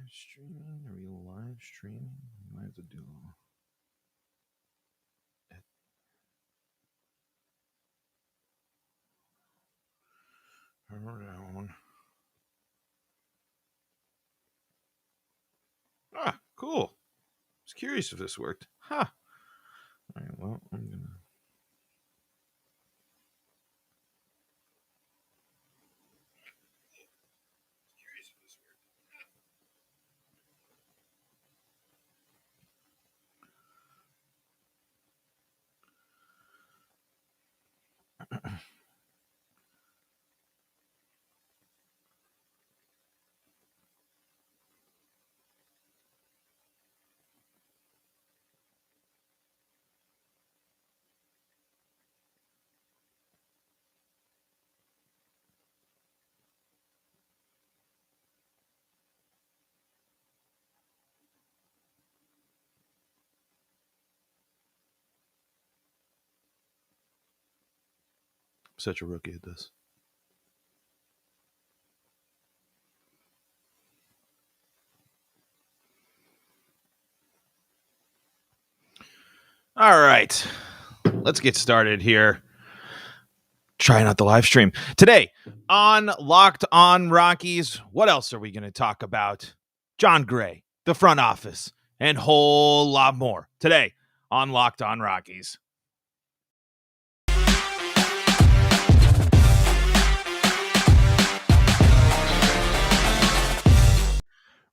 streaming? Are we live streaming? We might have to do it. Around. Ah, cool. I was curious if this worked. Huh. All right, well, I'm gonna. Curious if this worked. Such a rookie at this. All right, let's get started here. Trying out the live stream today on Locked On Rockies. What else are we going to talk about? Jon Gray, the front office, and whole lot more today on Locked On Rockies.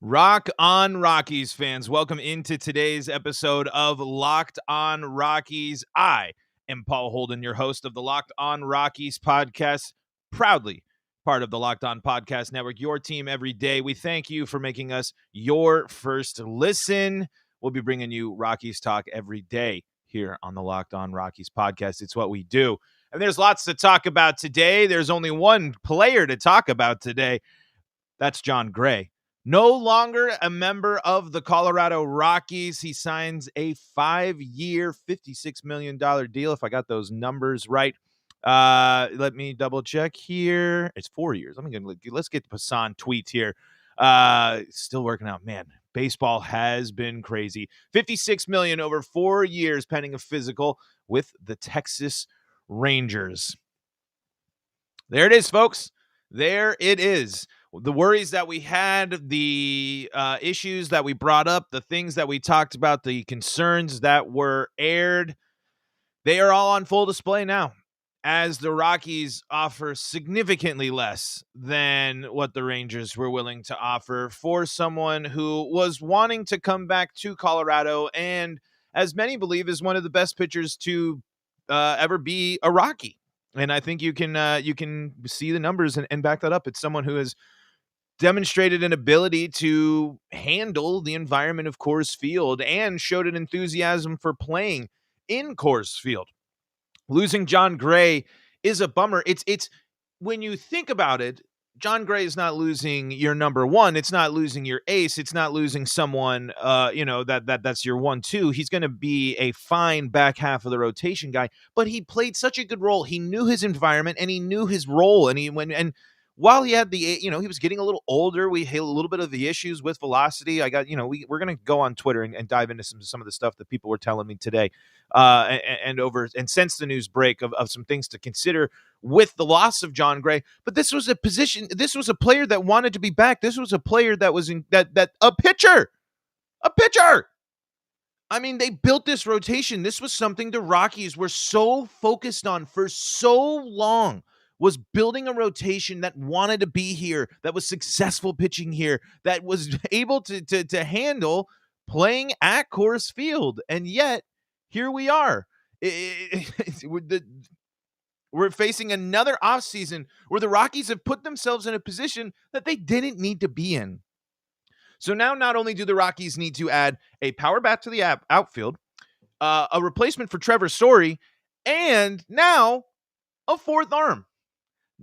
Rock on Rockies fans, welcome into today's episode of Locked On Rockies. I am Paul Holden, your host of the Locked On Rockies podcast, proudly part of the Locked On Podcast Network, your team every day. We thank you for making us your first listen. We'll be bringing you Rockies talk every day here on the Locked On Rockies podcast. It's what we do. And there's lots to talk about today. There's only one player to talk about today. That's Jon Gray. No longer a member of the Colorado Rockies. He signs a 5-year, $56 million deal, if I got those numbers right. Let me double check here. It's 4 years. Let's get the Passan tweet here. Still working out. Man, baseball has been crazy. $56 million over 4 years pending a physical with the Texas Rangers. There it is, folks. There it is. The worries that we had, the issues that we brought up, the things that we talked about, the concerns that were aired, they are all on full display now as the Rockies offer significantly less than what the Rangers were willing to offer for someone who was wanting to come back to Colorado and, as many believe, is one of the best pitchers to ever be a Rocky. And I think you can see the numbers and back that up. It's someone who has demonstrated an ability to handle the environment of Coors Field and showed an enthusiasm for playing in Coors Field. Losing Jon Gray is a bummer. It's when you think about it, Jon Gray is not losing your number one. It's not losing your ace. It's not losing someone, that's your 1-2. He's going to be a fine back half of the rotation guy, but he played such a good role. He knew his environment and he knew his role. And while he had he was getting a little older, we had a little bit of the issues with velocity. We're going to go on Twitter and dive into some of the stuff that people were telling me today, and since the news break of some things to consider with the loss of Jon Gray. But this was a player that wanted to be back. This was a player that was a pitcher. I mean, they built this rotation. This was something the Rockies were so focused on for so long, was building a rotation that wanted to be here, that was successful pitching here, that was able to handle playing at Coors Field. And yet, here we are. We're facing another offseason where the Rockies have put themselves in a position that they didn't need to be in. So now not only do the Rockies need to add a power bat to the outfield, a replacement for Trevor Story, and now a fourth arm.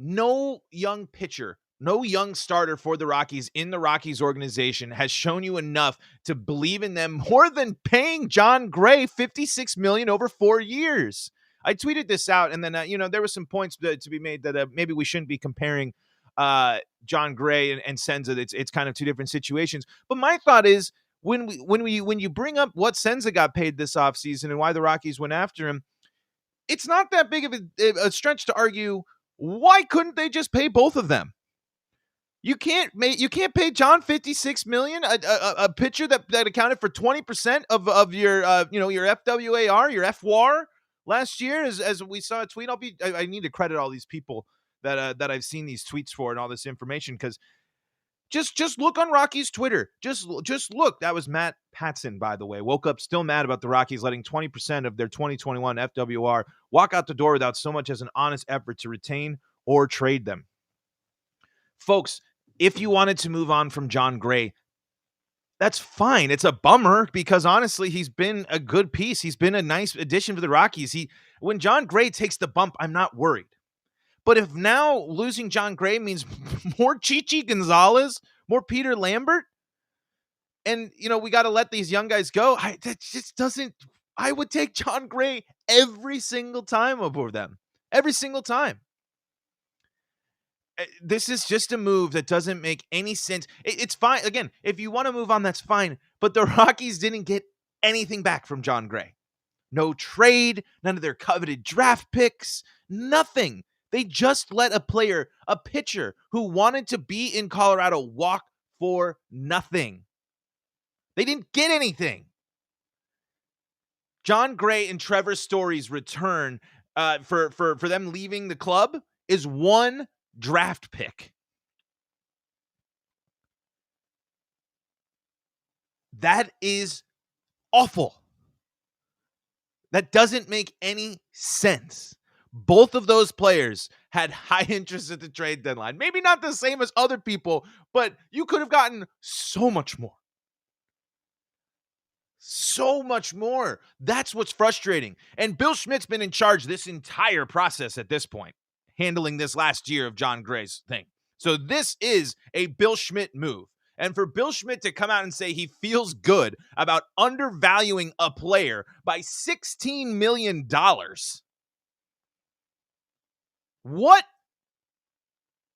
No young pitcher, no young starter for the Rockies in the Rockies organization has shown you enough to believe in them more than paying Jon Gray $56 million over 4 years. I tweeted this out, and then there were some points to be made that maybe we shouldn't be comparing Jon Gray and Senza. It's kind of two different situations. But my thought is when you bring up what Senza got paid this offseason and why the Rockies went after him, it's not that big of a stretch to argue why couldn't they just pay both of them? You can't pay John $56 million, a pitcher that accounted for 20% of your your FWAR, your FWAR last year. As we saw a tweet, I need to credit all these people that I've seen these tweets for and all this information, because just look on Rockies Twitter. Just look. That was Matt Patson, by the way. Woke up still mad about the Rockies letting 20% of their 2021 FWR walk out the door without so much as an honest effort to retain or trade them. Folks, if you wanted to move on from Jon Gray, that's fine. It's a bummer because honestly, he's been a good piece. He's been a nice addition to the Rockies. When Jon Gray takes the bump, I'm not worried. But if now losing Jon Gray means more Chichi Gonzalez, more Peter Lambert, and we got to let these young guys go, that just doesn't. I would take Jon Gray every single time over them. Every single time. This is just a move that doesn't make any sense. It's fine. Again, if you want to move on, that's fine. But the Rockies didn't get anything back from Jon Gray. No trade, none of their coveted draft picks, nothing. They just let a pitcher who wanted to be in Colorado walk for nothing. They didn't get anything. Jon Gray and Trevor Story's return for them leaving the club is one draft pick. That is awful. That doesn't make any sense. Both of those players had high interest at the trade deadline. Maybe not the same as other people, but you could have gotten so much more. So much more. That's what's frustrating. And Bill Schmidt's been in charge this entire process at this point, handling this last year of Jon Gray's thing. So this is a Bill Schmidt move. And for Bill Schmidt to come out and say he feels good about undervaluing a player by $16 million. What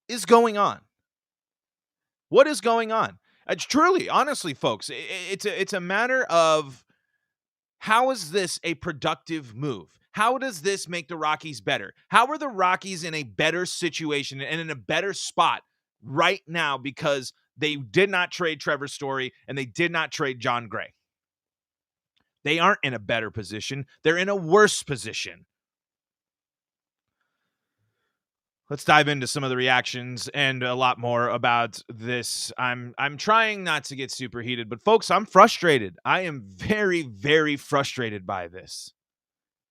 is going on? What is going on? Truly, honestly, folks, it's a matter of how is this a productive move? How does this make the Rockies better? How are the Rockies in a better situation and in a better spot right now because they did not trade Trevor Story and they did not trade Jon Gray? They aren't in a better position. They're in a worse position. Let's dive into some of the reactions and a lot more about this. I'm trying not to get super heated, but folks, I'm frustrated. I am very, very frustrated by this.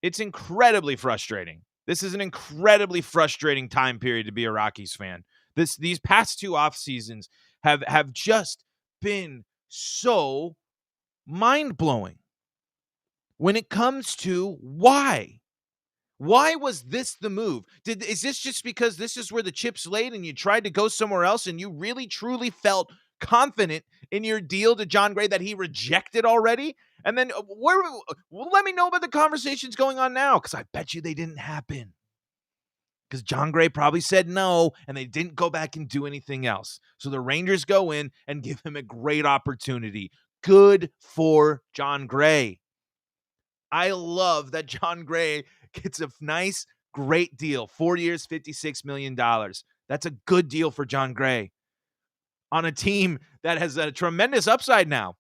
It's incredibly frustrating. This is an incredibly frustrating time period to be a Rockies fan. These past two off seasons have just been so mind-blowing when it comes to why. Why was this the move? Is this just because this is where the chips laid and you tried to go somewhere else and you really truly felt confident in your deal to Jon Gray that he rejected already? And then let me know about the conversations going on now, because I bet you they didn't happen. Because Jon Gray probably said no, and they didn't go back and do anything else. So the Rangers go in and give him a great opportunity. Good for Jon Gray. I love that Jon Gray gets a nice, great deal. 4 years, $56 million. That's a good deal for Jon Gray on a team that has a tremendous upside now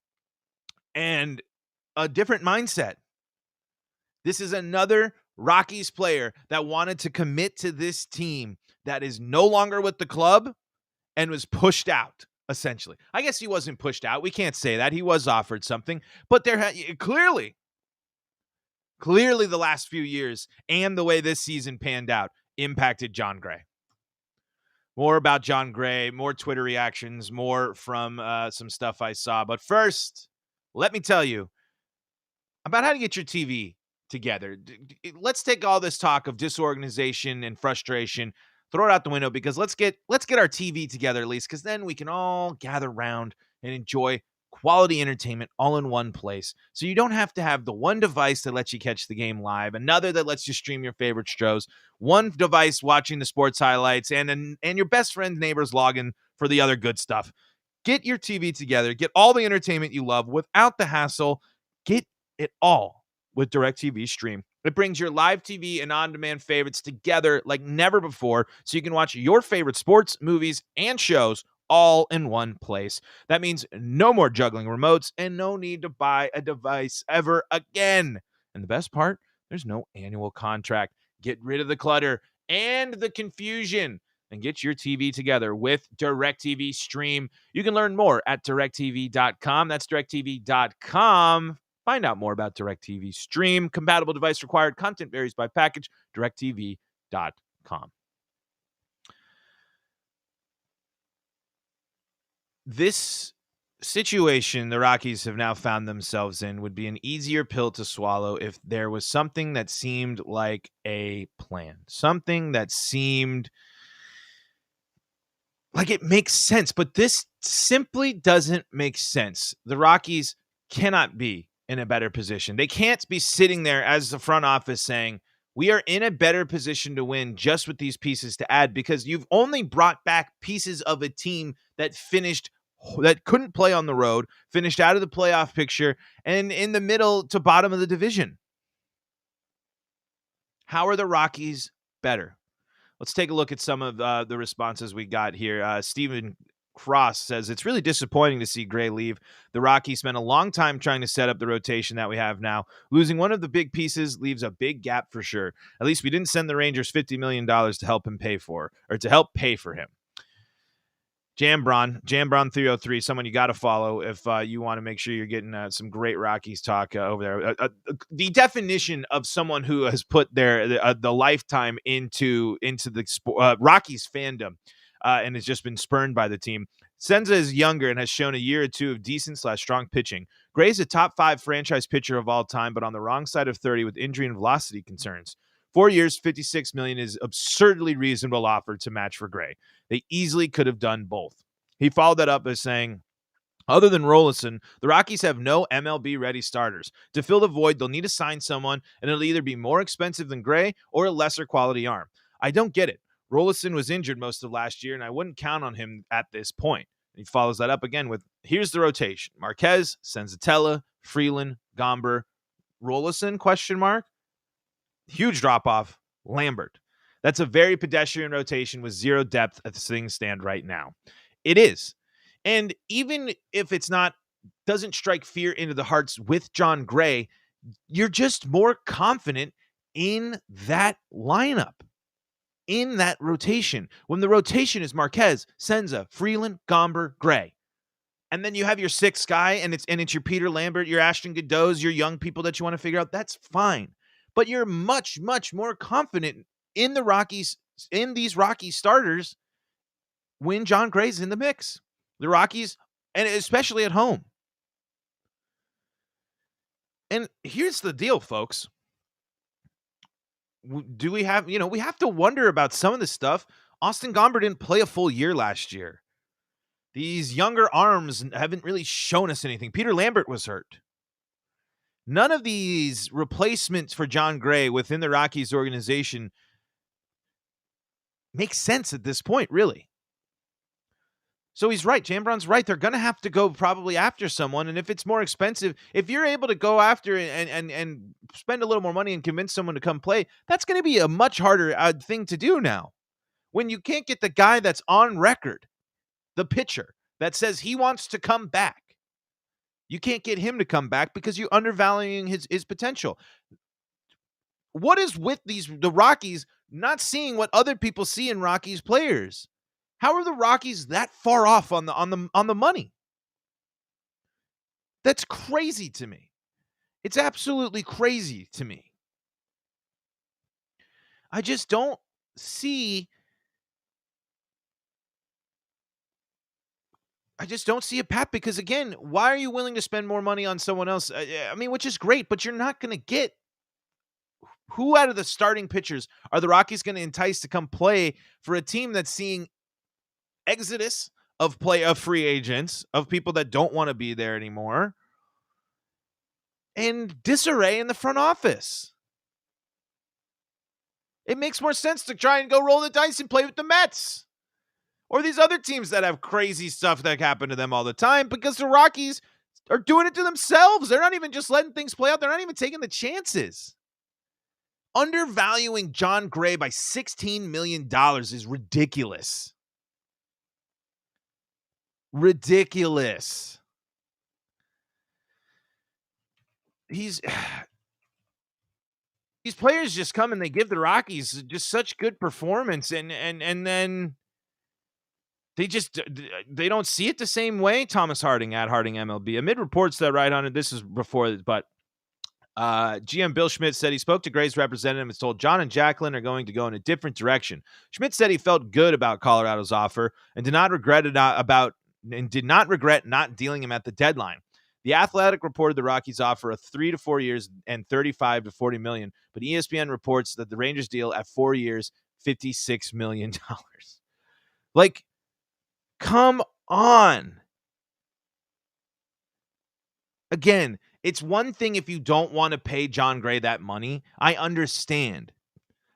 and a different mindset. This is another Rockies player that wanted to commit to this team that is no longer with the club and was pushed out, essentially. I guess he wasn't pushed out. We can't say that. He was offered something. But clearly the last few years and the way this season panned out impacted Jon Gray. More about Jon Gray, more Twitter reactions, more from some stuff I saw. But first, let me tell you about how to get your TV together. Let's take all this talk of disorganization and frustration, throw it out the window, because let's get our TV together at least, because then we can all gather around and enjoy quality entertainment all in one place. So you don't have to have the one device that lets you catch the game live, another that lets you stream your favorite shows, one device watching the sports highlights, and your best friend's neighbor's login for the other good stuff. Get your TV together. Get all the entertainment you love without the hassle. Get it all with DirecTV Stream. It brings your live TV and on-demand favorites together like never before, so you can watch your favorite sports, movies, and shows all in one place. That means no more juggling remotes and no need to buy a device ever again. And the best part, there's no annual contract. Get rid of the clutter and the confusion and get your TV together with DirecTV Stream. You can learn more at directtv.com. That's directtv.com. Find out more about DirecTV Stream. Compatible device required. Content varies by package. directtv.com. This situation the Rockies have now found themselves in would be an easier pill to swallow if there was something that seemed like a plan, something that seemed like it makes sense, but this simply doesn't make sense. The Rockies cannot be in a better position. They can't be sitting there as the front office saying, we are in a better position to win just with these pieces to add, because you've only brought back pieces of a team that couldn't play on the road, finished out of the playoff picture, and in the middle to bottom of the division. How are the Rockies better? Let's take a look at some of the responses we got here. Stephen Cross says, it's really disappointing to see Gray leave. The Rockies spent a long time trying to set up the rotation that we have now. Losing one of the big pieces leaves a big gap for sure. At least we didn't send the Rangers $50 million to help pay for him. Jambron 303, someone you got to follow if you want to make sure you're getting some great Rockies talk over there. The definition of someone who has put the lifetime into the Rockies fandom and has just been spurned by the team. Senza is younger and has shown a year or two of decent/strong pitching. Gray's a top 5 franchise pitcher of all time, but on the wrong side of 30 with injury and velocity concerns. 4 years, $56 million is absurdly reasonable offer to match for Gray. They easily could have done both. He followed that up by saying, other than Rolison, the Rockies have no MLB-ready starters. To fill the void, they'll need to sign someone, and it'll either be more expensive than Gray or a lesser quality arm. I don't get it. Rolison was injured most of last year, and I wouldn't count on him at this point. He follows that up again with, here's the rotation. Marquez, Senzatella, Freeland, Gomber, Rolison, ? Huge drop-off, Lambert. That's a very pedestrian rotation with zero depth as things stand right now. It is. And even if doesn't strike fear into the hearts with Jon Gray, you're just more confident in that lineup, in that rotation. When the rotation is Marquez, Senza, Freeland, Gomber, Gray. And then you have your sixth guy, and it's your Peter Lambert, your Ashton Godot's, your young people that you want to figure out. That's fine. But you're much, much more confident in the Rockies, in these Rockies starters when Jon Gray's in the mix. The Rockies, and especially at home. And here's the deal, folks. Do we have, we have to wonder about some of this stuff. Austin Gomber didn't play a full year last year. These younger arms haven't really shown us anything. Peter Lambert was hurt. None of these replacements for Jon Gray within the Rockies organization makes sense at this point, really. So he's right. Jambron's right. They're going to have to go probably after someone. And if it's more expensive, if you're able to go after and spend a little more money and convince someone to come play, that's going to be a much harder thing to do now. When you can't get the guy that's on record, the pitcher that says he wants to come back. You can't get him to come back because you're undervaluing his potential. What is with the Rockies not seeing what other people see in Rockies players? How are the Rockies that far off on the money? That's crazy to me. It's absolutely crazy to me. I just don't see a path, because again, why are you willing to spend more money on someone else? I mean, which is great, but you're not going to get who out of the starting pitchers are the Rockies going to entice to come play for a team that's seeing exodus of free agents, of people that don't want to be there anymore, and disarray in the front office. It makes more sense to try and go roll the dice and play with the Mets or these other teams that have crazy stuff that happen to them all the time, because the Rockies are doing it to themselves. They're not even just letting things play out. They're not even taking the chances. Undervaluing Jon Gray by $16 million is ridiculous. Ridiculous. These players just come and they give the Rockies just such good performance, and then they don't see it the same way. Thomas Harding at Harding MLB. Amid reports that write on it, this is before, but GM Bill Schmidt said he spoke to Gray's representative and told John and Jacqueline are going to go in a different direction. Schmidt said he felt good about Colorado's offer and did not regret not dealing him at the deadline. The Athletic reported the Rockies offer a 3 to 4 years and $35 to $40 million, but ESPN reports that the Rangers deal at 4 years, $56 million. Like, come on. Again, it's one thing if you don't want to pay Jon Gray that money. I understand.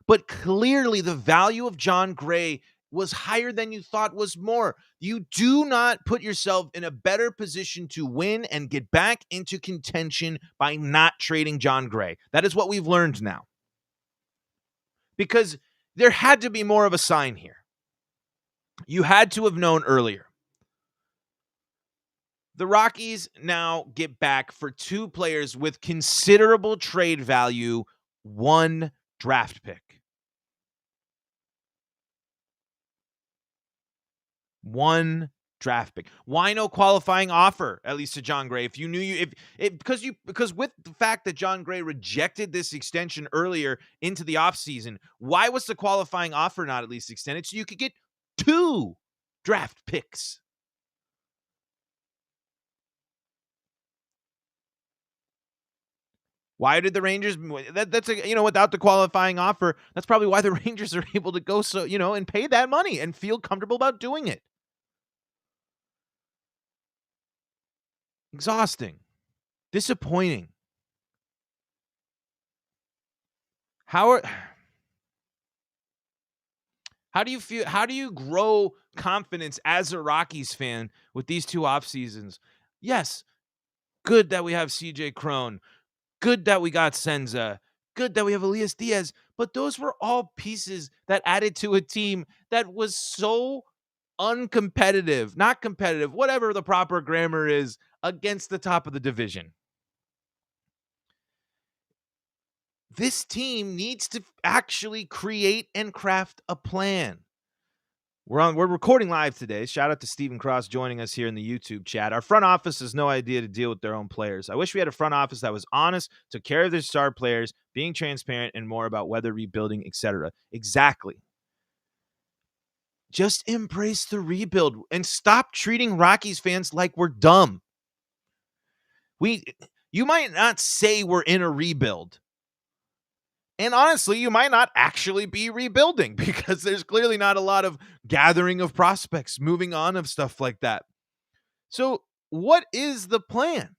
But clearly the value of Jon Gray was higher than you thought was more. You do not put yourself in a better position to win and get back into contention by not trading Jon Gray. That is what we've learned now. Because there had to be more of a sign here. You had to have known earlier. The Rockies now get back for two players with considerable trade value, one draft pick. One draft pick. Why no qualifying offer, at least to Jon Gray? If you knew because with the fact that Jon Gray rejected this extension earlier into the offseason, why was the qualifying offer not at least extended so you could get two draft picks? Why did the Rangers, without the qualifying offer, that's probably why the Rangers are able to go and pay that money and feel comfortable about doing it. Exhausting. Disappointing. How do you feel? How do you grow confidence as a Rockies fan with these two off seasons? Yes, good that we have CJ Cron. Good that we got Senza. Good that we have Elias Diaz. But those were all pieces that added to a team that was so uncompetitive, not competitive, whatever the proper grammar is, against the top of the division. This team needs to actually create and craft a plan. We're recording live today. Shout out to Stephen Cross joining us here in the YouTube chat. Our front office has no idea to deal with their own players. I wish we had a front office that was honest, took care of their star players, being transparent, and more about whether rebuilding, etc. Exactly. Just embrace the rebuild and stop treating Rockies fans like we're dumb. You might not say we're in a rebuild. And honestly, you might not actually be rebuilding because there's clearly not a lot of gathering of prospects, moving on of stuff like that. So what is the plan?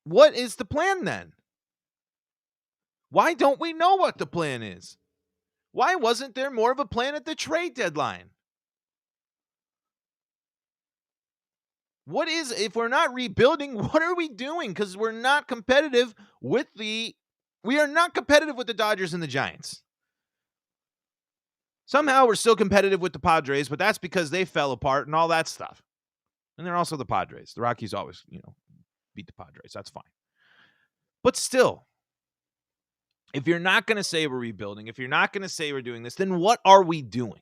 What is the plan then? Why don't we know what the plan is? Why wasn't there more of a plan at the trade deadline? If we're not rebuilding, what are we doing? Because we're not competitive with we are not competitive with the Dodgers and the Giants. Somehow we're still competitive with the Padres, but that's because they fell apart and all that stuff. And they're also the Padres. The Rockies always, beat the Padres. That's fine. But still, if you're not going to say we're rebuilding, if you're not going to say we're doing this, then what are we doing?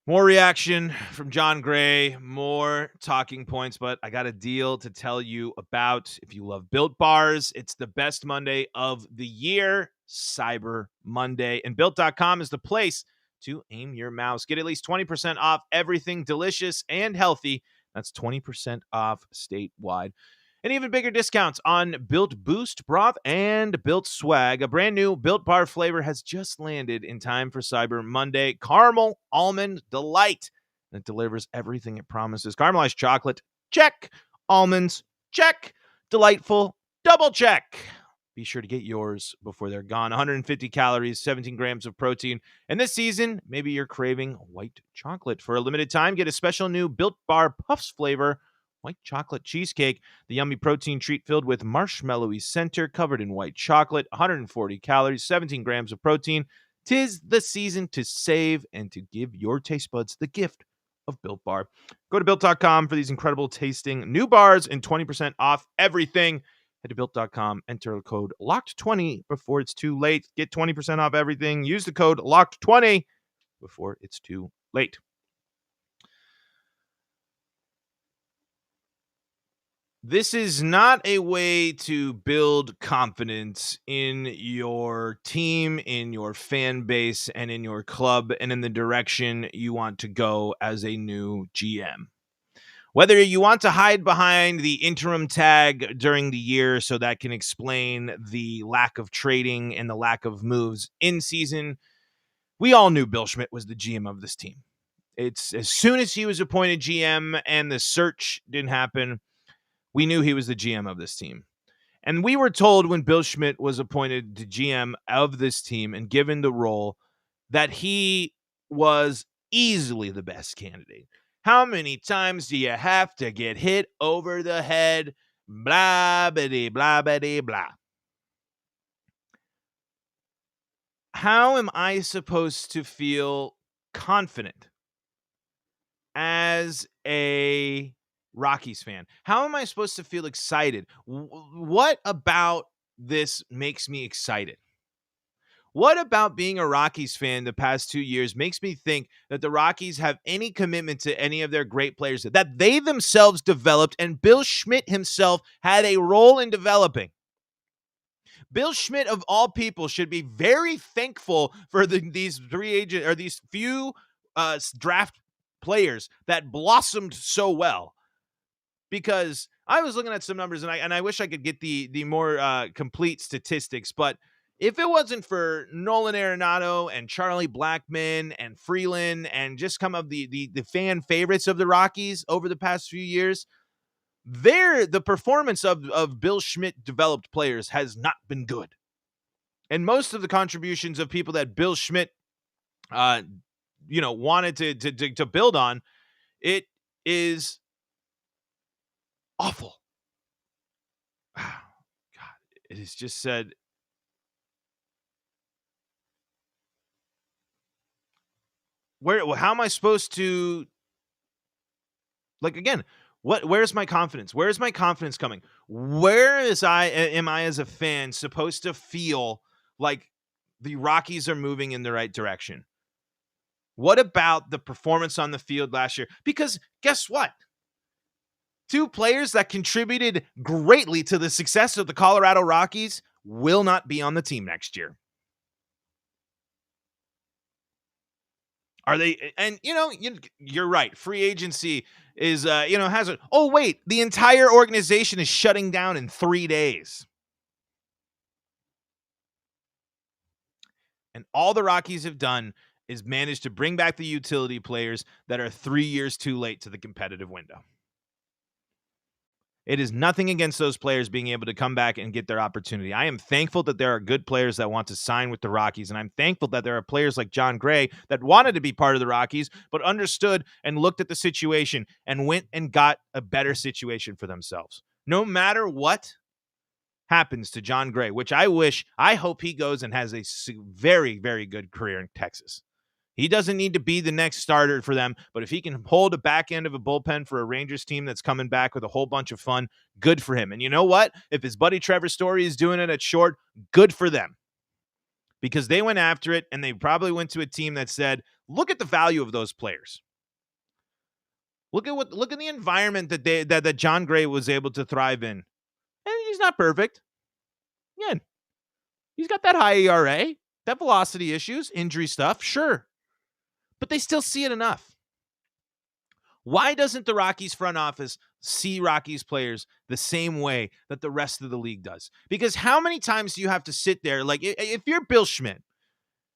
More reaction from Jon Gray, more talking points, but I got a deal to tell you about. If you love Built Bars, it's the best Monday of the year, Cyber Monday. And Built.com is the place to aim your mouse. Get at least 20% off everything delicious and healthy. That's 20% off statewide. And even bigger discounts on Built Boost broth and Built Swag. A brand new Built Bar flavor has just landed in time for Cyber Monday. Caramel Almond Delight. And it delivers everything it promises. Caramelized chocolate, check. Almonds, check. Delightful, double check. Be sure to get yours before they're gone. 150 calories, 17 grams of protein. And this season, maybe you're craving white chocolate. For a limited time, get a special new Built Bar Puffs flavor, white chocolate cheesecake. The yummy protein treat filled with marshmallowy center, covered in white chocolate, 140 calories, 17 grams of protein. 'Tis the season to save and to give your taste buds the gift of Built Bar. Go to Built.com for these incredible tasting new bars and 20% off everything. Head to Built.com, enter the code LOCKED20 before it's too late. Get 20% off everything. Use the code LOCKED20 before it's too late. This is not a way to build confidence in your team, in your fan base, and in your club, and in the direction you want to go as a new GM. Whether you want to hide behind the interim tag during the year so that can explain the lack of trading and the lack of moves in season, we all knew Bill Schmidt was the GM of this team. It's as soon as he was appointed GM and the search didn't happen, we knew he was the GM of this team. And we were told when Bill Schmidt was appointed the GM of this team and given the role that he was easily the best candidate. How many times do you have to get hit over the head? Blah, bitty, blah, bitty, blah. How am I supposed to feel confident as a Rockies fan? How am I supposed to feel excited? What about this makes me excited? What about being a Rockies fan the past 2 years makes me think that the Rockies have any commitment to any of their great players that they themselves developed and Bill Schmidt himself had a role in developing? Bill Schmidt, of all people, should be very thankful for these free agent or these few draft players that blossomed so well. Because I was looking at some numbers and I wish I could get the more complete statistics, but if it wasn't for Nolan Arenado and Charlie Blackmon and Freeland and just some of the fan favorites of the Rockies over the past few years, the performance of Bill Schmidt developed players has not been good. And most of the contributions of people that Bill Schmidt wanted to build on, it is awful. God, it is just said. How am I supposed to, again, where's my confidence? Where's my confidence coming? Am I as a fan supposed to feel like the Rockies are moving in the right direction? What about the performance on the field last year? Because guess what? Two players that contributed greatly to the success of the Colorado Rockies will not be on the team next year. Are they? And you're right. Free agency is has a. Oh wait, the entire organization is shutting down in 3 days, and all the Rockies have done is manage to bring back the utility players that are 3 years too late to the competitive window. It is nothing against those players being able to come back and get their opportunity. I am thankful that there are good players that want to sign with the Rockies, and I'm thankful that there are players like Jon Gray that wanted to be part of the Rockies, but understood and looked at the situation and went and got a better situation for themselves. No matter what happens to Jon Gray, which I hope he goes and has a very, very good career in Texas. He doesn't need to be the next starter for them, but if he can hold a back end of a bullpen for a Rangers team that's coming back with a whole bunch of fun, good for him. And you know what? If his buddy Trevor Story is doing it at short, good for them. Because they went after it, and they probably went to a team that said, look at the value of those players. Look at the environment that Jon Gray was able to thrive in. And he's not perfect. Yeah. He's got that high ERA, that velocity issues, injury stuff, sure. But they still see it enough. Why doesn't the Rockies front office see Rockies players the same way that the rest of the league does? Because how many times do you have to sit there? Like, if you're Bill Schmidt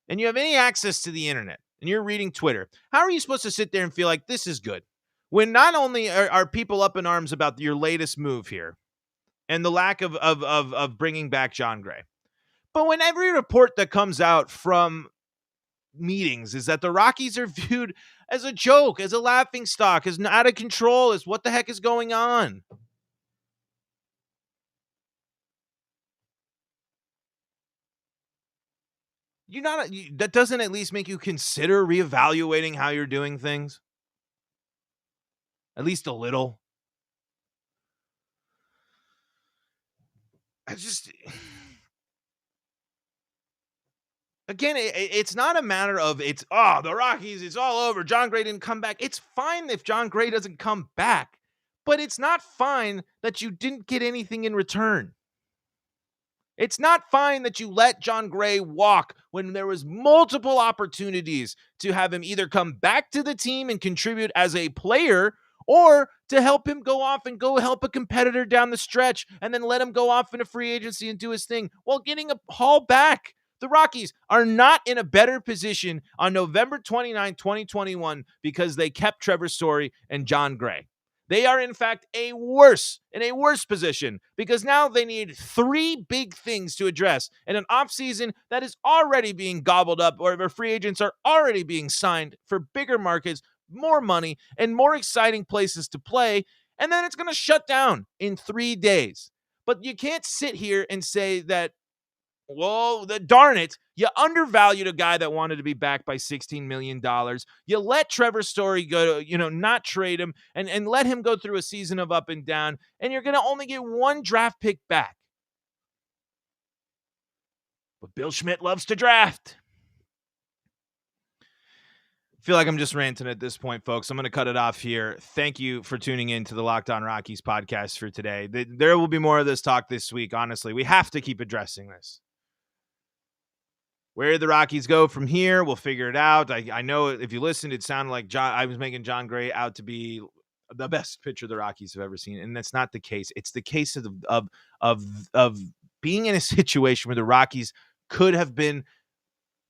and you have any access to the internet and you're reading Twitter, how are you supposed to sit there and feel like this is good? When not only are people up in arms about your latest move here and the lack of bringing back Jon Gray, but when every report that comes out from meetings is that the Rockies are viewed as a joke, as a laughing stock, as out of control, as what the heck is going on? That doesn't at least make you consider reevaluating how you're doing things? At least a little. I just Again, it's not a matter of the Rockies, it's all over. Jon Gray didn't come back. It's fine if Jon Gray doesn't come back, but it's not fine that you didn't get anything in return. It's not fine that you let Jon Gray walk when there was multiple opportunities to have him either come back to the team and contribute as a player or to help him go off and go help a competitor down the stretch and then let him go off into free agency and do his thing while getting a haul back. The Rockies are not in a better position on November 29, 2021 because they kept Trevor Story and Jon Gray. They are, in fact, in a worse position because now they need three big things to address in an offseason that is already being gobbled up, or where free agents are already being signed for bigger markets, more money, and more exciting places to play. And then it's going to shut down in 3 days. But you can't sit here and say that, well, darn it, you undervalued a guy that wanted to be backed by $16 million. You let Trevor Story go, not trade him and let him go through a season of up and down, and you're going to only get one draft pick back. But Bill Schmidt loves to draft. I feel like I'm just ranting at this point, folks. I'm going to cut it off here. Thank you for tuning in to the Locked On Rockies podcast for today. There will be more of this talk this week, honestly. We have to keep addressing this. Where the Rockies go from here, we'll figure it out. I know if you listened, it sounded like I was making Jon Gray out to be the best pitcher the Rockies have ever seen, and that's not the case. It's the case of being in a situation where the Rockies could have been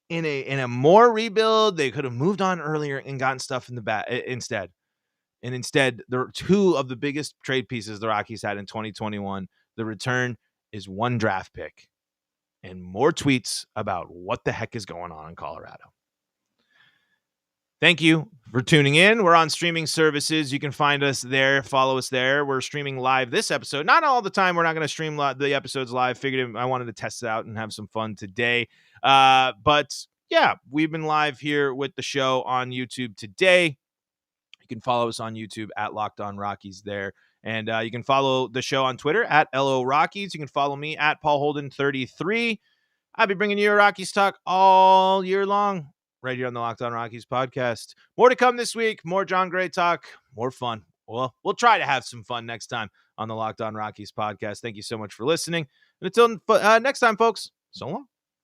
in a more rebuild. They could have moved on earlier and gotten stuff in the bat instead. And instead, there are two of the biggest trade pieces the Rockies had in 2021. The return is one draft pick and more tweets about what the heck is going on in Colorado. Thank you for tuning in. We're on streaming services. You can find us there. Follow us there. We're streaming live this episode. Not all the time. We're not going to stream the episodes live. Figured I wanted to test it out and have some fun today. But yeah, we've been live here with the show on YouTube today. You can follow us on YouTube at Locked On Rockies there. And you can follow the show on Twitter at LO Rockies. You can follow me at Paul Holden 33. I'll be bringing you a Rockies talk all year long right here on the Locked On Rockies podcast. More to come this week. More Jon Gray talk. More fun. Well, we'll try to have some fun next time on the Locked On Rockies podcast. Thank you so much for listening. And until next time, folks, so long.